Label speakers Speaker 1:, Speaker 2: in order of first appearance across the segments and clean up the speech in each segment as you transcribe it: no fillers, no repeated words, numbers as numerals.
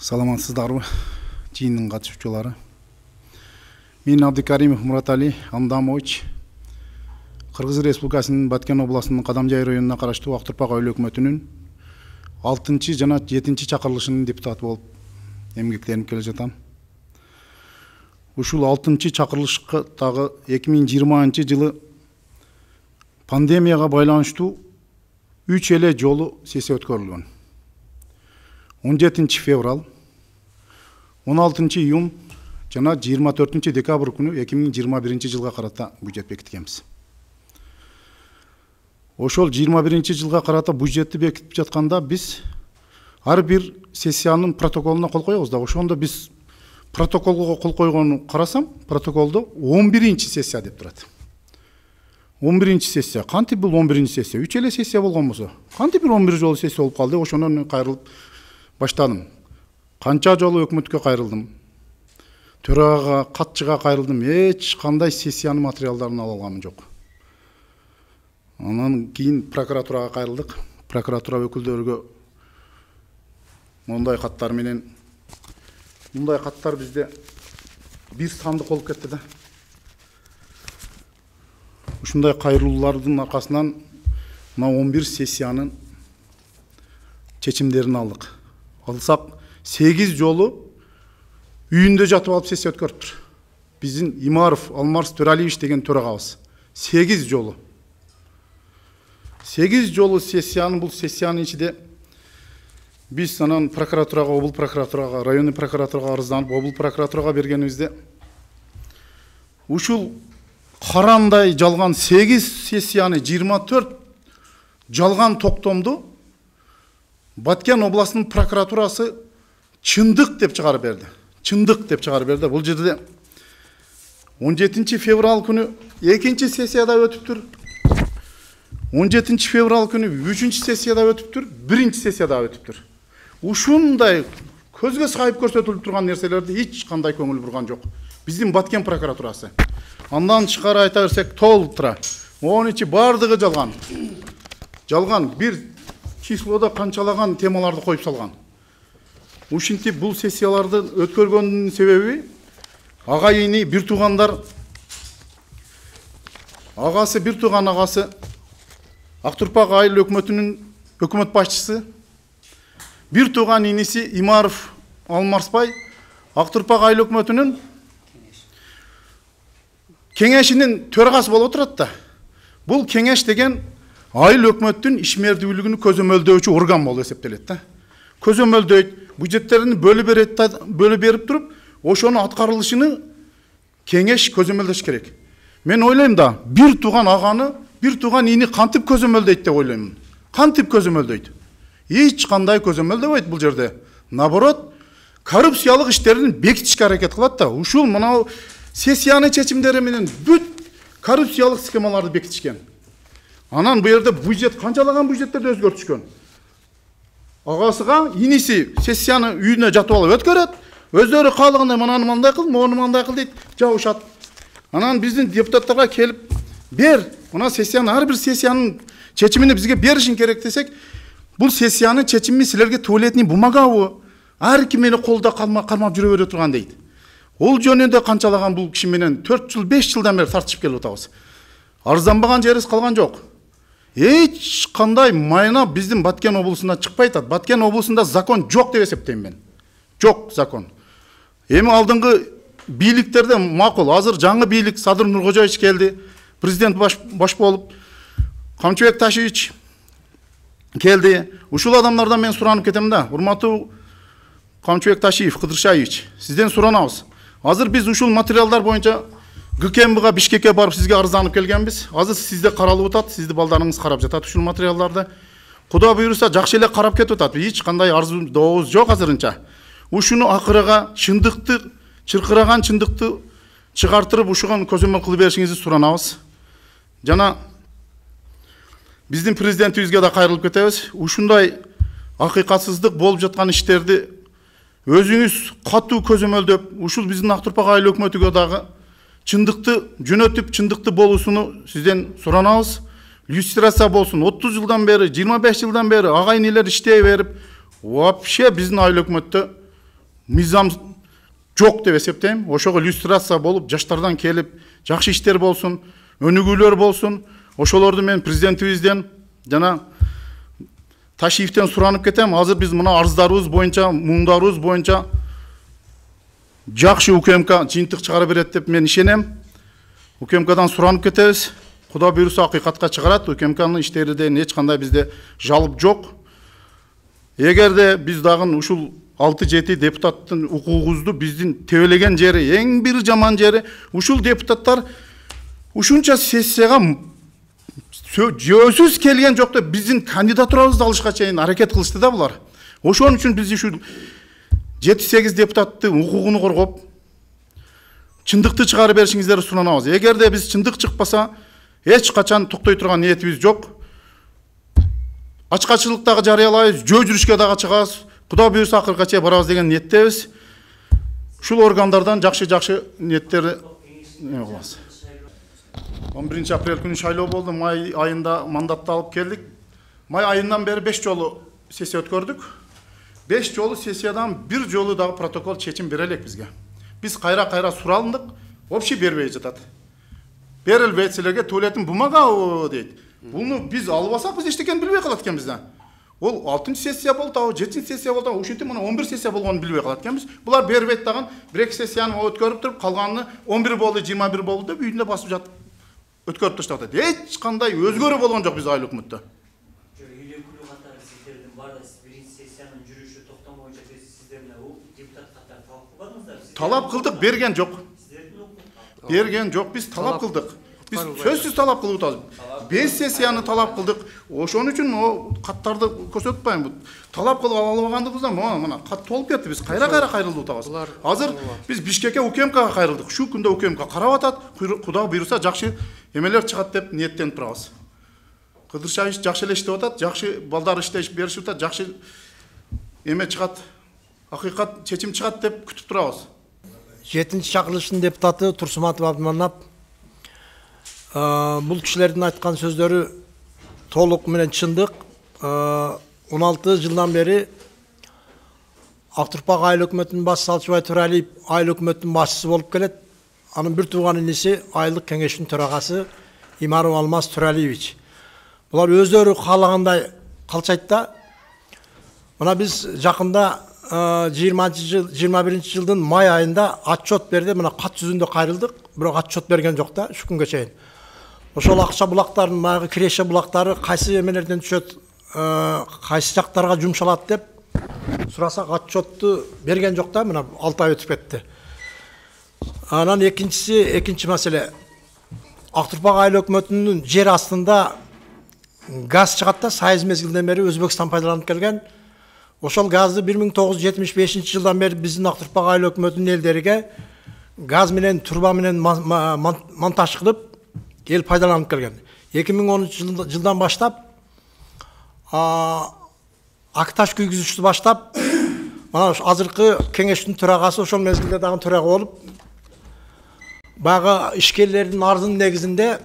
Speaker 1: Саламатсыздарбы жыйындын катышуучулары. Мен Абдыкаримов Муратали Амдамович, Кыргыз Республикасынын Баткен областынын Кадамжай районуна караштуу Актурпак айыл өкмөтүнүн 6 жана 7 чакырылышынын депутаты болуп эмгектенип келе жатам. Ушул 6 чакырылышка дагы 2020 жылы пандемияга байланыштуу 3 эле жолу сессия өткөрүлгөн. 17 февраль, 16 июнь жана 24 декабрь күнү 2021 жылга карата бюджет бекиткенбиз. Ошол 21 жылга карата бюджетти бекитип жатканда биз ар бир сессиянын протоколуна кол коебуз да. Ошондо биз протоколго кол койгону карасам, протоколдо 11 сессия деп турат. 11 сессия. Кантип бул 11 сессия? 3 эле сессия болгон болсо, кантип бир 11 жолу сессия болуп калды? Ошондон кайрылып баштадым. Канча жолу өкмөткө кайрылдым. Төрага, катчыга кайрылдым. Эч кандай сессиянын материалдарын ала алгам жок. Анан кийин прокуратурага кайрылдык. Прокуратура өкүлдөрүгө мындай каттар менен, мындай каттар бизде бир сандык болуп кетти да. Ушундай кайрылуулардын аркасынан мына 11 сессиянын чечимдерин алдык. Алсак 8 жолу үйүндө жатып алып сессия өткөрүптүр. Биздин Имаров Алмарс Төралиевич деген төрагабыз 8 жолу. 8 жолу сессиянын, бул сессиянын ичинде биз анан прокуратурага, обул прокуратурага, районный прокуратурага арызданып, обул прокуратурага бергенибизде ушул карандай жалган 8 сессияны 24 жалган токтомду Баткен областынын прокуратурасы чындык деп чыгарып берди. Чындык деп чыгарып берди. Бул жерде 17 февраль күнү 2 сессияда өтүптүр. 17 февраль күнү 3 сессияда өтүптүр, 1 сессияда өтүптүр. Ушундай көзгө сайып көрсөтүлүп турган нерселерди эч кандай көңүл бурган жок. Биздин Баткен прокуратурасы. Андан тышкары айта берсек толтура. Onun içi бардыгы жалган. Жалган бир числода канчалаган темаларды коюп салган. Ушинтип бул сессияларды өткөргөндүн себеби агайыны бир туугандар, агасы бир тууган агасы Актурпак айыл өкмөтүнүн өкмөт башчысы, бир тууган иниси Имаров Алмарсбай Актурпак айыл өкмөтүнүн кеңешинин төрагасы болуп отурат да. Бул кеңеш деген айыл өкмөттүн ишмердүүлүгүнү көзөмөлдөөчү орган болуп эсептелет да. Көзөмөлдөйт, бюджеттерин бөлүп берип туруп, ошонун аткарылышыны кеңеш көзөмөлдөш керек. Мен ойлойм да, бир тууган аганы, бир тууган ини кантип көзөмөлдөйт деп ойлойм. Кантип көзөмөлдөйт? Эч кандай көзөмөлдөбөйт бул жерде. Наоборот, коррупциялык иштерин бекитишке аракет кылат да. Ушул мына сессиянын чечимдери менен бүт коррупциялык схемаларды бекитишкен. Анан бу жерде бюджет канчалаган бюджеттерди өзгөртүшкөн. Агасыга иниси сессияны үйүнө жатып алып өткөрөт, өздөрү каалагандай мананы мындай кыл, мону мындай кыл дейт, жабышат. Анан биздин депутаттарга келип, бер, мына сессиянын ар бир сессиянын чечимини бизге беришин керек десек, бул сессиянын чечими силерге туалетный бумагабы, ар ким мени колдо кармап жүрө бере турган дейт. Ол жөнүндө канчалаган бул киши менен 4 жыл, 5 жылдан бери тартышып келип атабыз. Арзанбаган жерибиз калган жок. Эч кандай майна биздин Баткен облусунда чыкпай атат. Баткен облусунда закон жок деп эсептейм мен. Жок закон. Эми алдыңкы бийликтерде макул. Азыр жаңы бийлик Садыр Нуркожоевич келди. Президент баш болуп, Камчыбек Ташевич келди. Ушул адамдардан мен суранып кетем да. Урматтуу Камчыбек Ташиев, Кыдыршаевич, сизден суранабыз. Азыр биз ушул материалдар боюнча ГКМБга Бишкекке барып сизге арызданып келгенбиз. Азыр сизде каралып атат, сизди балдарыңыз карап жатат ушул материалдарды. Куда буйруса жакшы эле карап кетип атат. Эч кандай арыз дообуз жок азырынча. Ушуну акырыга чындыкты, чыркыраган чындыкты чыгартырып ушуган көзөмөл кылып беришиңизди суранабыз. Жана биздин президентибизге да кайрылып кетебиз. Ушундай акыйкатсыздык болуп жаткан иштерди өзүңүз катуу көзөмөлдөп, ушул биздин Актурпак айыл өкмөтүгө дагы чындыкты жөнөтүп, чындыкты болуусуну сизден суранабыз. Люстрация болсун. 30 жылдан бери, 25 жылдан бери агайын элер иштей берип, вообще биздин айыл өкмөттө мыйзам жок деп эсептейм. Ошого иллюстрация болуп, жаштардан келип, жакшы иштер болсун, өнүгүүлөр болсун. Ошолорду мен президентибизден жана Ташиевтен суранып кетем. Азыр биз мына арыздарыбыз боюнча, муңдарыбыз боюнча жакшы УКМК жыйынтык чыгара берет деп мен ишенем. УКМКдан суранып кетебиз. Куда буйруса акыйкатка чыгарат. УКМКнын иштеринде эч кандай бизде жалып жок. Эгерде биз дагы ушул 6-7 депутаттын укугубузду биздин тебелеген жери, эң бир жаман жери, ушул депутаттар ушунча сессияга жөөсүз келген жок деп биздин кандидатурабызды алышка чейин аракет кылышты да булар. Ошон үчүн биз ушул 7-8 депутаттын укугуну коргоп, чындыкты чыгарып беришиңиздерди суранабыз. Эгерде биз чындык чыкпаса, эч качан токтой турган ниетибиз жок. Ачкачылыктагы жарыялайбыз, жөө жүрүшкө дагы чыгабыз. Куда буйруса акырга чейин барабыз деген ниеттебиз. Ушул органдардан жакшы ниеттерди кылабыз. 11 апрель күнү шайлоо болду. Май айында мандатты алып келдик. Май айынан бери 5 жолу сессия өткөрдүк. 5 жолу сессиядан бир жолу дагы протокол чечим бере элек бизге. Биз кайра суралдык, вообще бербей жатат. Берилбейт, силерге туалеттин бумага дейт. Буну биз албасак биз эчтекени билбей калат экенбиз да. Ол 6-ncı сессия болду, 7-ncı сессия болду, ушинтип мына 11 сессия болгонун билбей калат экенбиз. Булар бербейт дагы 1-2 сессияны өткөрүп туруп, калганын 11 болду, 21 болду деп үйүндө басып жатып өткөрүп таштап. Эч кандай өзгөрүү болгон жок биз айыл өкмөттө.
Speaker 2: Үйлөкүлүү катары сиздердин бар да 1-ci сессиянын жүрүшү токтом боюнча сиздер менен депутат катары талап кылбадыңыздар?
Speaker 1: Талап кылдык, берген жок. Берген жок, биз талап кылдык. Biz sözsüz talap kılıp atабыз. 5 sessiyаны talap kıldık. Ошон үчүн o каттарды көрсөтпөйм. Талап кылып албагандыгыбыздан мына кат толуп кетти. Биз кайра кайрылып атабыз. Азыр биз Бишкекке УКМКга кайрылдык. Шу күндө УКМК карап атат. Куда буйруса жакшы эмелер чыгат деп ниеттенип турабыз. Кыдыршаевич жакшы эле иштеп атат. Жакшы балдар иштешип беришип атат. Жакшы эме чыгат. Акыйкат чечим чыгат деп күтүп турабыз.
Speaker 3: 7-ci чакырылыштын депутаты Турсуматов Абдыманап бул кишилердин айткан сөздөрү толук менен чындык. 16 жылдан бери Актурпак айыл өкмөтүнүн башчысы Алчыбай Туралиев айыл өкмөтүнүн башчысы болуп келет. Анын бир тууган иниси айылдык кеңештин төрагасы Имаров Алмаз Туралиевич. Булар өздөрү каалагандай калчайт да. Мына биз жакында 21 жылдын май айында отчет берди. Мына кат жүзүндө кайрылдык, бирок отчет берген жок да ушу күнгө чейин. Ошол акча булактардын баягы киреше булактары кайсы эмелерден түшөт, кайсы жактарга жумшалат деп сурасак отчетту берген жок да. Мына 6 ай өтүп кетти. Анан экинчи маселе. Актурпак айыл өкмөтүнүн жер астында газ чыгат да, сайыз мезгилден бери Өзбекстан пайдаланып келген. Ошол газды 1975 жылдан бери биздин Актурпак айыл өкмөтүнүн элдериге газ менен, турба менен монтаж кылып ел пайдаланып келген. 2013 жылдан баштап Акташ күйгүзүштү баштап, мына азыркы кеңештин төрагасы ошол мезгилде дагы төрага болуп, баягы ишкерлердин арызынын негизинде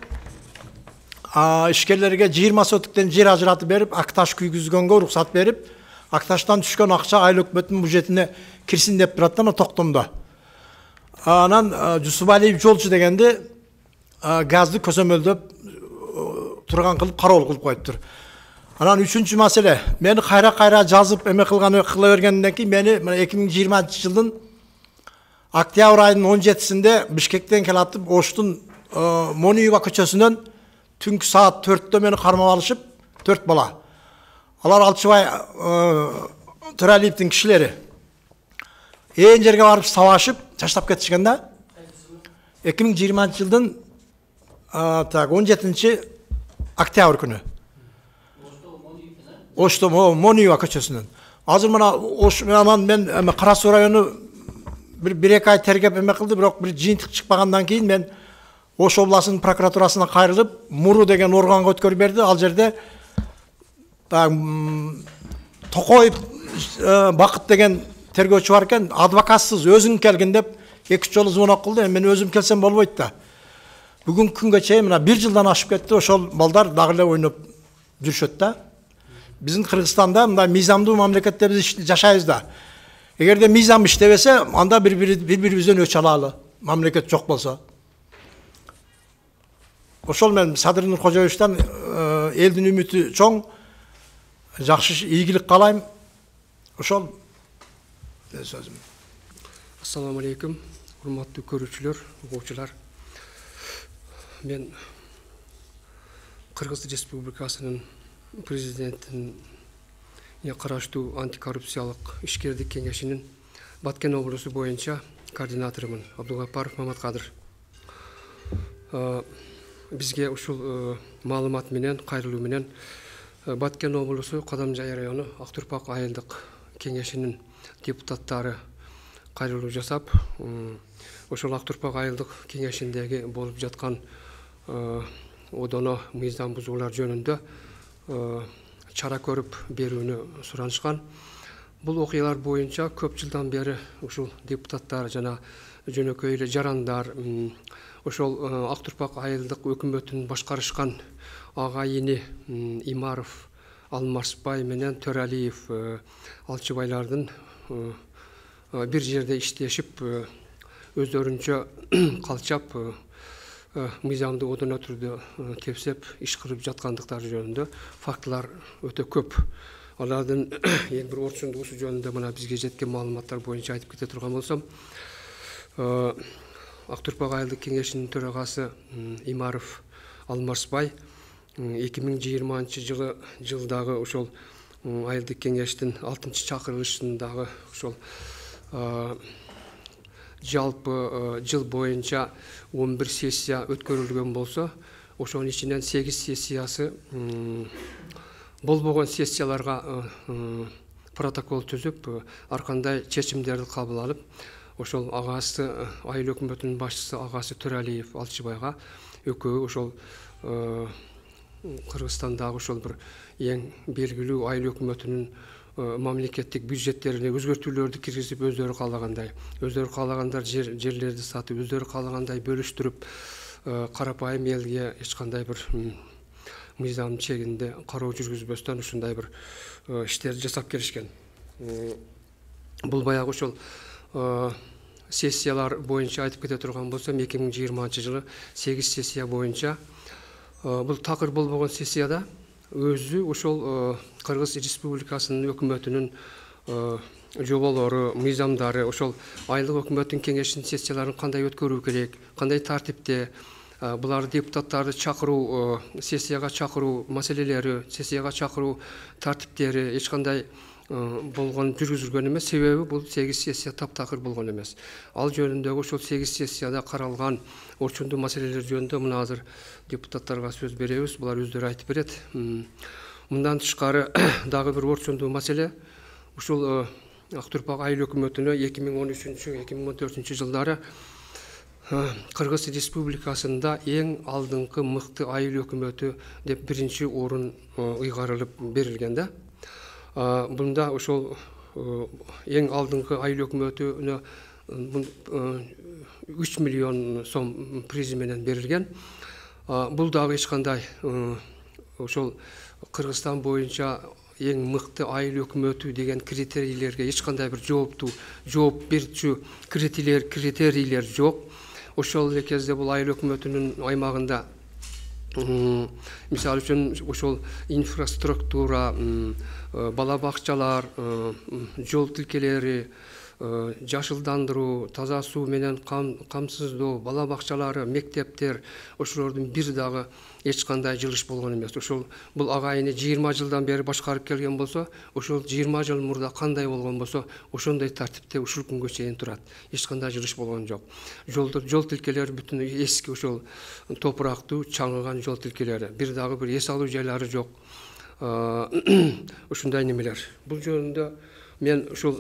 Speaker 3: ишкерлерге 20 сотуктен жер ажыратып берип, Акташ күйгүзгөнгө уруксат берип, Акташтан түшкөн акча айыл өкмөтүнүн бюджетине кирсин деп турат да токтомдо. Анан Жусубалиев жолчу дегенде газды көзөмөлдөп турган кылып кароол кылып коюптур. Анан 3-cü маселе, мени кайра жазып эме кыла бергенден кийин мени 2020 жылдын октябрь айынын 17-синде Бишкектен келатып Оштун Мониева көчөсүнөн түнкү саат 4-тө мени кармап алышып, 4 бала. Алар Алчыбай Туралиевдин кишилери. Ээн жерге барып сабашып, таштап кетишкен да. 2020 жылдын 17 октябрь күнү. Ошто Мониева көчөсүнөн. Азыр мына мен Кара Суу району bir ай тергеп эме кылды, бирок бир жыйынтык чыкпагандан кийин мен Ош областынын прокуратурасына кайрылып, Муру деген органга өткөрүп берди. Ал жерде Токоев Бакыт деген тергөөчү бар экен, адвокатсыз өзүң келгин деп 2 жолу звонок кылды. Мен өзүм келсем болбойт да. Бүгүнкү күнгө чейин мына 1 жылдан ашып кетти. Ошол балдар дагы эле ойноп жүрүшөт да. Биздин Кыргызстанда мындай мыйзамдуу мамлекетте биз жашайбыз да. Eğer de mizan işlebese, anda birbirimizden öç alalı. Memleket çok bolsa. Oşol men Sadır Nurkojoyevичтен elдің ümiti çoğ, жақсы ийгилик каалайм. Ошол sözüm.
Speaker 4: Assalamu alaikum, hurmatly көрүүчүлөр, угуучулар. Мен Кыргыз Республикасынын президентinin караштуу антикоррупциялык ишкердик кеңешинин Баткен облусу боюнча координаторумун Абдулгапаров Маматкадыр. Бизге ушул маалымат менен, кайрылуу менен Баткен облусу Кадамжай району Актурпак айылдык кеңешинин депутаттары кайрылуу жасап, ошол Актурпак айылдык кеңешиндеги болуп жаткан одоно мыйзам бузуулар жөнүндө чара көрүп берүүнү суранышкан. Бул окуялар боюнча көп жылдан бери ушул депутаттар жана жөнөкөй эле жарандар ошол Актурпак айылдык өкмөтүн башкарышкан агайыны Имаров, Алмарсбай менен Төралиев Алчыбайлардын бир жерде иштешип өздөрүнчө калчап мыйзамды одоно түрдө тепсеп иш кылып жаткандыктары жөнүндө фактылар өтө көп. Алардын эң бир орчундуусу жөнүндө мына бизге жеткен маалыматтар боюнча айтып кете турган болсом, Актурпак айылдык кеңешинин төрагасы Имаров Алмарсбай 2020 жылдагы ошол айылдык кеңештин 6-чы чакырылышындагы ошол жалпы жыл боюнча 11 сессия өткөрүлгөн болсо, ошонун ичинен 8 сессиясы болбогон сессияларга протокол түзүп, ар кандай чечимдерди кабыл алып, ошол агасы айыл өкмөтүнүн башчысы агасы Төралиев Алчыбайга экөө ошол Кыргызстандагы ошол бир эң белгилүү айыл өкмөтүнүн мамлекеттик бюджеттерине өзгөртүүлөрдү киргизип, өздөрү каалагандар жерлерди сатып, өздөрү каалагандай бөлүштүрүп, карапайым элге эч кандай бир мыйзам чегинде кароо жүргүзбөстөн ушундай бир иштерди жасап келишкен. Бул баягы ошол сессиялар боюнча айтып кете турган болсом, 2020 жылы 8 сессия боюнча бул такыр болбогон сессияда өзү ошол Кыргыз Республикасынын өкмөтүнүн жоболору, мыйзамдары, ошол айылдык өкмөттүн кеңешинин сессияларын кандай өткөрүү керек, кандай тартипте, булар депутаттарды чакыруу, сессияга чакыруу маселелери, сессияга чакыруу тартиптери эч кандай болгон жүргүзүлгөн эмес. Себеби бул 8 сессия таптакыр болгон эмес. Ал жөнүндөгү ошол 8 сессияда каралган орчундуу маселелер жөнүндө мына азыр депутаттарга сөз беребиз. Булар өздөрү айтып берет. Мындан тышкары дагы бир орчундуу маселе ушул Актурпак айыл өкмөтүнө 2013-2014 жылдары Кыргыз Республикасында эң алдыңкы мыкты айыл өкмөтү деп биринчи орун ыйгарылып берилген да. Бunda ошол эң алдыңкы айыл өкмөтүнө 3 миллион сом приз менен берилген. Бул дагы эч кандай ошол Кыргызстан боюнча эң мыкты айыл өкмөтү деген критерийлерге эч кандай бир жооп берчү критерийлер жок. Ошол эле кезде бул айыл өкмөтүнүн аймагында мисалы үчүн ошол инфраструктура, бала бакчалар, жол тилкелери, жашылдандыруу, таза суу менен камсыздоо, бала бакчалары, мектептер, ошолордун бир дагы эч кандай жылыш болгон эмес. Ошол бул агайыны 20 жылдан бери башкарып келген болсо, ошол 20 жыл мурда кандай болгон болсо, ошондой тартипте ушул күнгө чейин турат. Эч кандай жылыш болгон жок. Жол тилкелери бүтүн эски ошол топурактуу, чаңыган жол тилкелери. Бир дагы бир эс алуу жайлары жок. Ушундай немелер. Бул жөнүндө мен ушул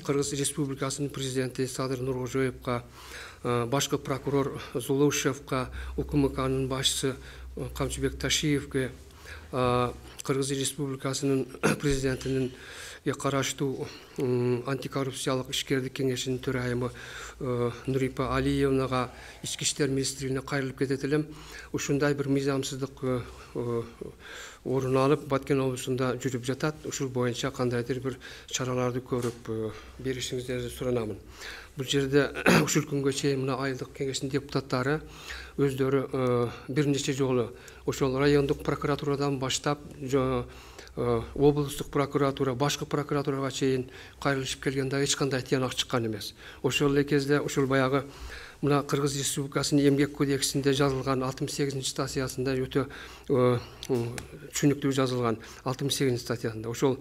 Speaker 4: Кыргыз Республикасынын президенти Садыр Нуркожоевго, башкы прокурор Зулушевго, УКМКнын башчысы Камчыбек Ташиевге, Кыргыз Республикасынын президентинин караштуу антикоррупциялык ишкердик кеңешинин төрайымы Нурипа Алиевнага ички иштер министрлигине кайрылып кетет элем. Ушундай бир мыйзамсыздык орун алып, Баткен облусунда жүрүп жатат. Ушул боюнча кандайдыр бир чараларды көрүп беришиңиздерди суранамын. Бул жерде ушул күнгө чейин мына айылдык кеңештин депутаттары өздөрү бир нече жолу ошол райондук прокуратурадан баштап облустук прокуратура, башкы прокуратурага чейин кайрылышып келген да эч кандай тыянак чыккан эмес. Ошол эле кезде ушул баягы мына Кыргыз Республикасынын эмгек кодексинде жазылган 68-статьясында өтө түшүнүктүү жазылган 68-статьясында ошол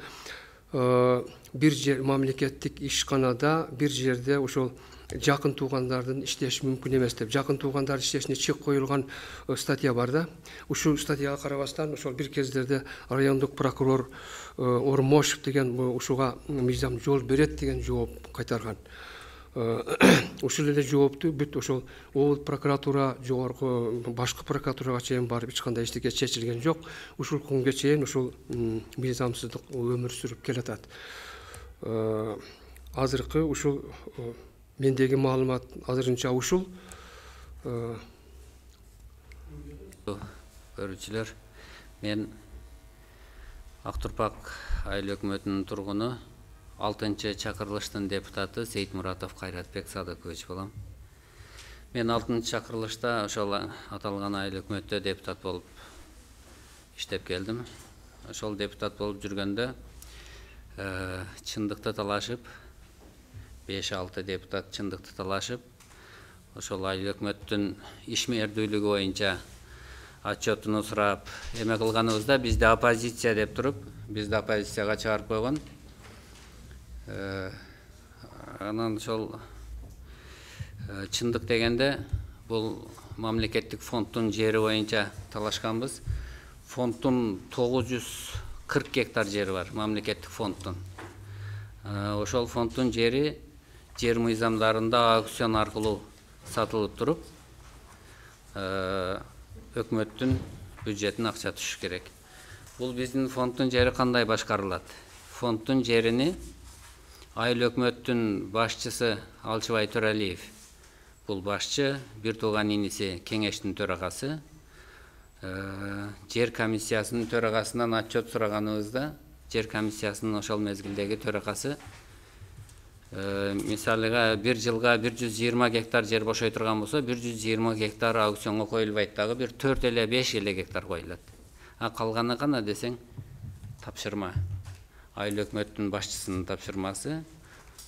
Speaker 4: бир жер мамлекеттик ишканада бир жерде ошол жакын туугандардын иштеши мүмкүн эмес деп, жакын туугандар иштешине чек коюлган статья бар да. Ушул статьяга карабастан ошол бир кездерде райондук прокурор Ормошев деген ушуга мыйзам жол берет деген жооп кайтарган. Ушул эле жоопту бүт ошол облус прокуратура, жогорку башкы прокуратурага чейин барып эч кандай эчтеке чечилген жок. Ушул күнгө чейин ушул мыйзамсыздык өмүр сүрүп келатат. Азыркы ушул мендеги маалымат азырынча ушул.
Speaker 5: Көрүүчүлөр, мен Актурпак айыл өкмөтүнүн тургуну 6-чы чакырылыштын депутаты Сейитмуратов Кайратбек Садыкович болом. Мен 6-чы чакырылышта ошол аталган айыл өкмөттө депутат болуп иштеп келдим. Ошол депутат болуп жүргөндө чындыкты талашып, 5-6 депутат чындыкты талашып, ошол айыл өкмөттүн ишмердүүлүгү боюнча отчетуну сурап эме кылганыбызда бизде оппозиция деп туруп, бизди оппозицияга чыгарып койгон. Анан ошол чындык дегенде бул мамлекеттик фонддун жери боюнча талашканбыз. Фонддун 940 гектар жери бар, мамлекеттик фонддун. Ошол фонддун жери жер мыйзамдарында аукцион аркылуу сатылып туруп, өкмөттүн бюджетине акча түшүш керек. Бул биздин фонддун жери кандай башкарылат? Фонддун жерини айыл өкмөттүн башчысы Алчыбай Төралиев, бул башчы, бир тууган иниси кеңештин төрагасы, жер комиссиясынын төрагасынан отчет сураганыбызда, жер комиссиясынын ошол мезгилдеги төрагасы мисалыга бир жылга 120 гектар жер бошой турган болсо, 120 гектар аукционго коюлбайт дагы, бир 4 эле 5 эле гектар коюлат. Калганы кана десең тапшырма. Айыл өкмөттүн башчысынын тапшырмасы,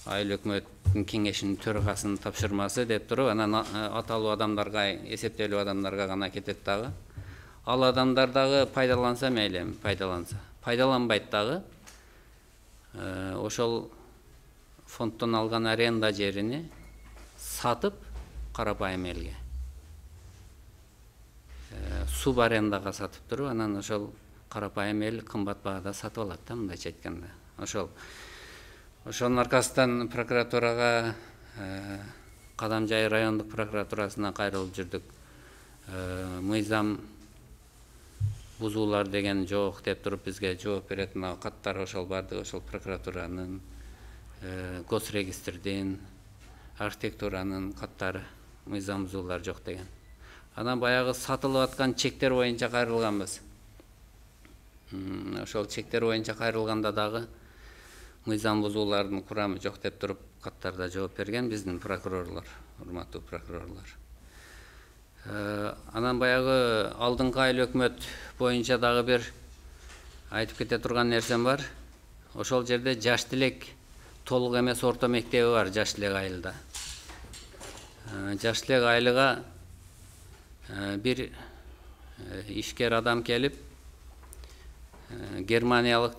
Speaker 5: айыл өкмөттүн кеңешинин төрагасынын тапшырмасы деп туруп, анан аталуу адамдарга, эсептелүү адамдарга гана кетет дагы. Ал адамдар дагы пайдаланса мейли, пайдаланса. Пайдаланбайт дагы. Ошол фонддон алган аренда жерини сатып карапайым элге, суб арендага сатып туруп, анан ошол карапайым эл кымбат баада сатып алат да, мындайча айтканда. Ошонун аркасынан прокуратурага, Кадамжай райондук прокуратурасына кайрылып жүрдүк. Мыйзам бузуулар деген жок деп туруп бизге жооп берет. Мына каттар ошол барды, ошол прокуратуранын, госрегистрдин, архитектуранын каттары, мыйзам бузуулар жок деген. Анан баягы сатылып аткан чектер боюнча кайрылганбыз. Ошол чектер боюнча кайрылганда дагы мыйзам бузуулардын курамы жок деп туруп каттарда жооп берген биздин прокурорлор, урматтуу прокурорлор. Анан баягы алдыңкы айыл өкмөт боюнча дагы бир айтып кете турган нерсем бар. Ошол жерде жаш тилек толук эмес орто мектеби бар жаш тилек айылда. Жаш тилек айылга бир ишкер адам келип, Германиялык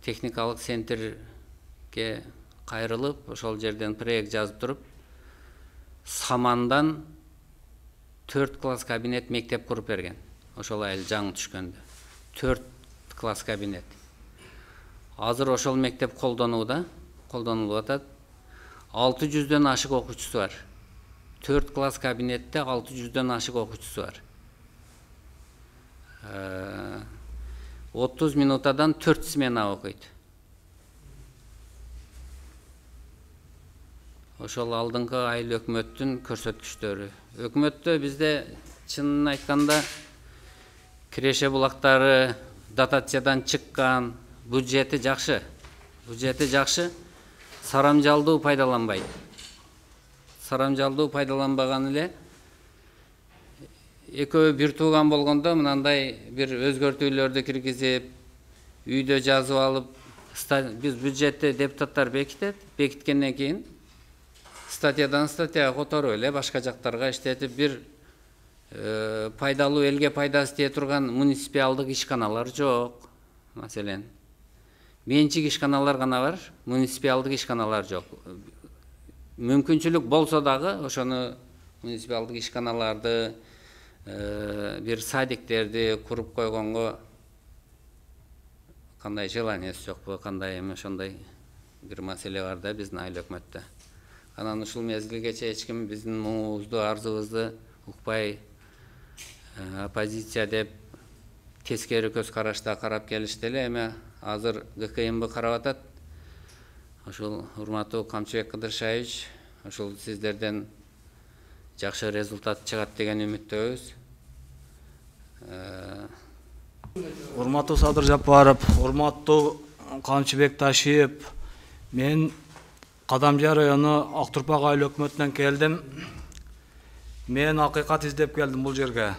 Speaker 5: техникалык центрге кайрылып, ошол жерден проект жазып туруп, самандан 4 класс кабинет мектеп куруп берген. Ошол айыл жаңы түшкөндө. 4 класс кабинет. Азыр ошол мектеп колдонулуп атат. 600дөн ашык окуучусу бар. 4 класс кабинетте 600дөн ашык окуучусу бар. 30 минутадан 4 смена окуйт. ошол алдыңкы айыл өкмөттүн көрсөткүчтөрү. Өкмөттө бизде чынын айтканда Киреше булактары дотациядан чыккан, бюджети жакшы. Бюджети жакшы, сарамжалдуу пайдаланбайт. Сарамжалдуу пайдаланбаган эле экөө бир тууган болгондо мынандай бир өзгөртүүлөрдү киргизип, үйдө жазып алып, биз бюджетти депутаттар бекитет, бекиткенден кийин статьядан статьяга которуп эле башка жактарга иштетип бир пайдалуу элге пайдасы тие турган муниципиалдык ишканалар жок. Маселен, менчик ишканалар гана бар, муниципиалдык ишканалар жок. Мүмкүнчүлүк болсо дагы ошону муниципиалдык ишканаларды, бир садиктерди куруп койгонго кандай желаниясы жокпу, кандай эми ошондой бир маселе бар да биздин айыл өкмөттө. Анан ушул мезгилгече эч ким биздин муңубузду, арзыбызды укпай, оппозиция деп тескери көз карашта карап келишти эле. Эми азыр ГКМБ карап атат. Ошол урматтуу Камчыбек Кыдыршаевич, ошол сиздерден жакшы результат чыгат деген үмүттөбүз.
Speaker 6: Урматтуу Садыр Жапаров, урматтуу Камчыбек Ташиев, мен Кадамжай району Актурпак айыл өкмөтүнөн келдим. Мен акыйкат издеп келдим бул жерге.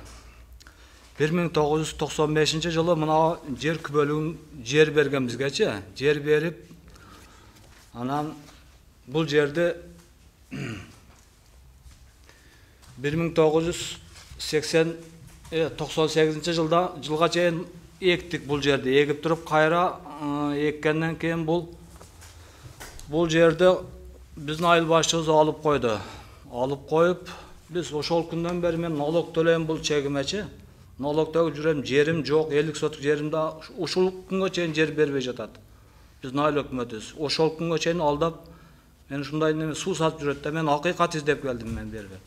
Speaker 6: 1995 жылы мына жер бөлүгүн жер берген бизгечи, жер берип, анан бул жерди 1998 жылга чейин эктик бул жерди. Эгип туруп кайра эккенден кийин бул жерди биздин айыл башчыбыз алып койду. Алып коюп, биз ошол күндөн бери мен налог төлөйм бул чегимечи. Налогдогу жүрөм, жерим жок, 50 соток жеримде ушул күнгө чейин жер бербей жатат. Биздин айыл өкмөтүбүз ошол күнгө чейин алдап, мен ушундай суу сатып жүрөт да, мен акыйкат издеп келдим мен бербей.